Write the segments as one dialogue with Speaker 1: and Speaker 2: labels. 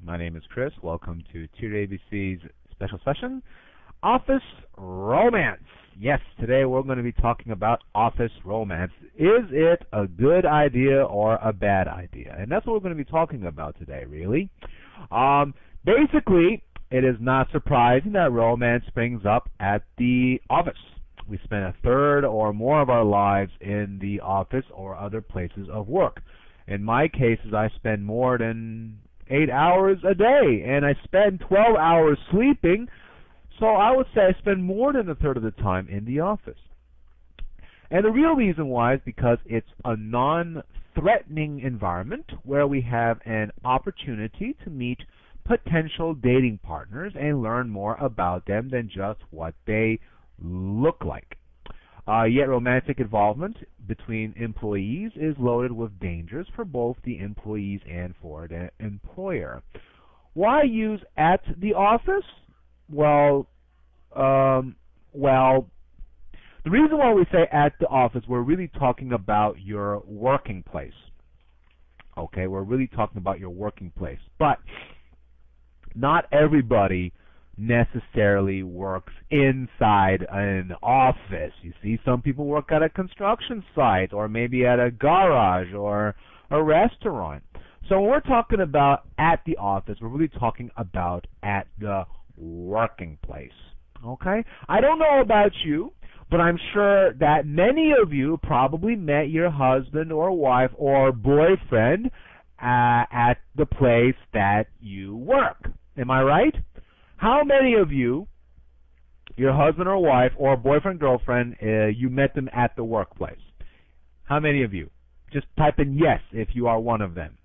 Speaker 1: My name is Chris. Welcome to TutorABC's special session, Office Romance. Yes, today we're going to be talking about office romance. Is it a good idea or a bad idea? And that's what we're going to be talking about today, really. Basically, it is not surprising that romance springs up at the office. We spend a third or more of our lives in the office or other places of work. In my cases, I spend more than 8 hours a day, and I spend 12 hours sleeping, so I would say I spend more than a third of the time in the office. And the real reason why is because it's a non-threatening environment where we have an opportunity to meet potential dating partners and learn more about them than just what they look like. Yet romantic involvement between employees is loaded with dangers for both the employees and for the employer. Why use at the office? Well, the reason why we say at the office, we're really talking about your working place. Okay, we're really talking about your working place. But not everybody necessarily works inside an office. You see, some people work at a construction site or maybe at a garage or a restaurant. So when we're talking about at the office, we're really talking about at the working place. Okay? I don't know about you, but I'm sure that many of you probably met your husband or wife or boyfriend at the place that you work. Am I right? How many of you, your husband or wife or boyfriend, girlfriend, you met them at the workplace? How many of you? Just type in yes if you are one of them.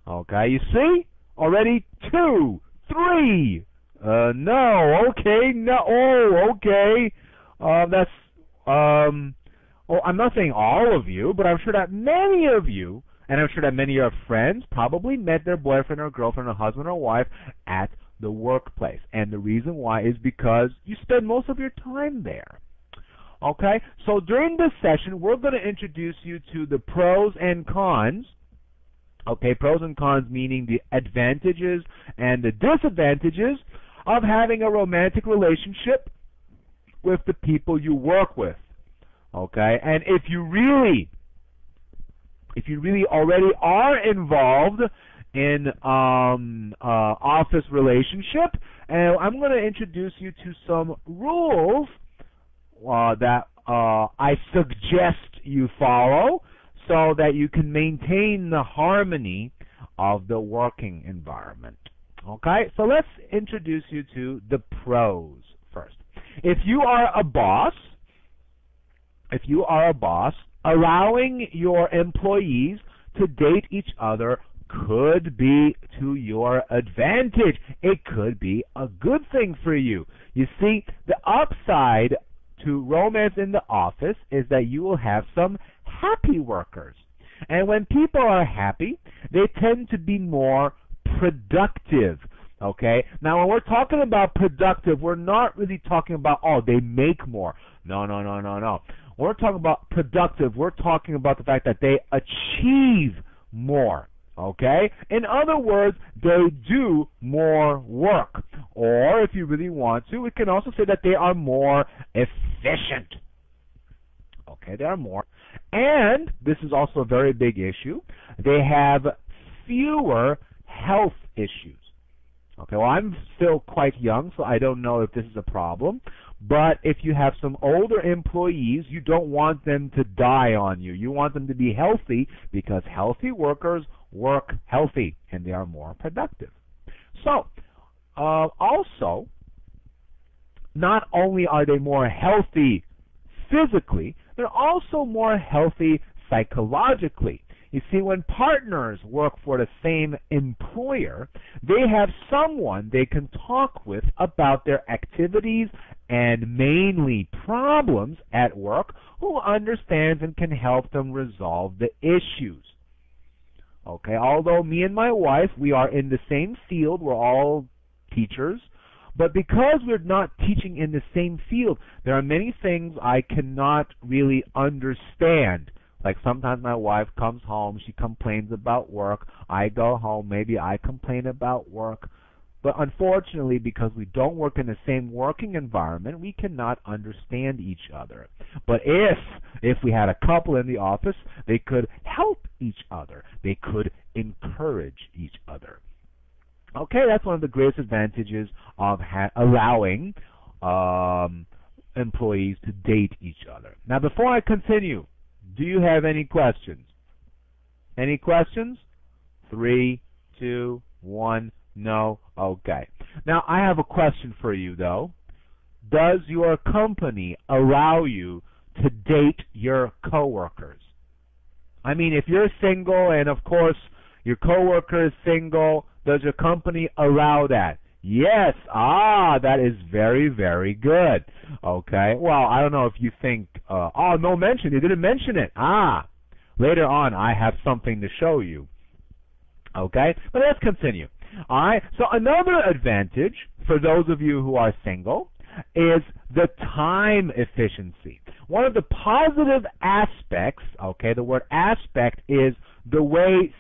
Speaker 1: Okay, you see? Already 2, 3. No, okay, no, oh, okay. I'm not saying all of you, but I'm sure that many of you, and I'm sure that many of your friends probably met their boyfriend or girlfriend or husband or wife at the workplace. And the reason why is because you spend most of your time there. Okay? So during this session, we're going to introduce you to the pros and cons. Okay, pros and cons meaning the advantages and the disadvantages of having a romantic relationship with the people you work with. Okay? And if you really already are involved in office relationship, and I'm going to introduce you to some rules that I suggest you follow so that you can maintain the harmony of the working environment. Okay, so let's introduce you to the pros first. If you are a boss, allowing your employees to date each other could be to your advantage. It could be a good thing for you. You see, the upside to romance in the office is that you will have some happy workers. And when people are happy, they tend to be more productive. Okay? Now, when we're talking about productive, we're not really talking about, oh, they make more. No. When we're talking about productive, we're talking about the fact that they achieve more. Okay? In other words, they do more work. Or if you really want to, we can also say that they are more efficient. Okay, they are more. And this is also a very big issue. They have fewer health issues. Okay, well, I'm still quite young, so I don't know if this is a problem. But if you have some older employees, you don't want them to die on you. You want them to be healthy because healthy workers work healthy and they are more productive. So, also, not only are they more healthy physically, they're also more healthy psychologically. You see, when partners work for the same employer, they have someone they can talk with about their activities and mainly problems at work who understands and can help them resolve the issues. Okay, although me and my wife, we are in the same field, we're all teachers, but because we're not teaching in the same field, there are many things I cannot really understand Like sometimes my wife comes home, she complains about work. I go home, maybe I complain about work. But unfortunately, because we don't work in the same working environment, we cannot understand each other. But if we had a couple in the office, they could help each other. They could encourage each other. Okay, that's one of the greatest advantages of allowing employees to date each other. Now, before I continue, do you have any questions? Any questions? 3, 2, 1, no? Okay. Now, I have a question for you, though. Does your company allow you to date your coworkers? I mean, if you're single and, of course, your coworker is single, does your company allow that? Yes. That is very, very good. Okay. Well, I don't know if you think, no mention. You didn't mention it. Later on, I have something to show you. Okay. But let's continue. All right. So another advantage for those of you who are single is the time efficiency. One of the positive aspects, okay, the word aspect is the way